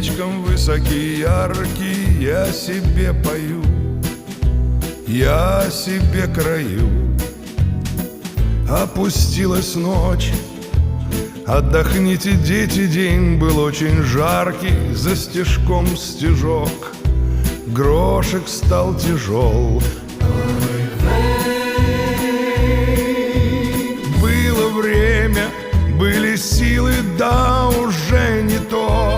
птичкам высокий, яркий, я себе пою, я себе краю. Опустилась ночь, отдохните, дети, день был очень жаркий, за стежком стежок, грошек стал тяжел. Было время, были силы, да уже не то.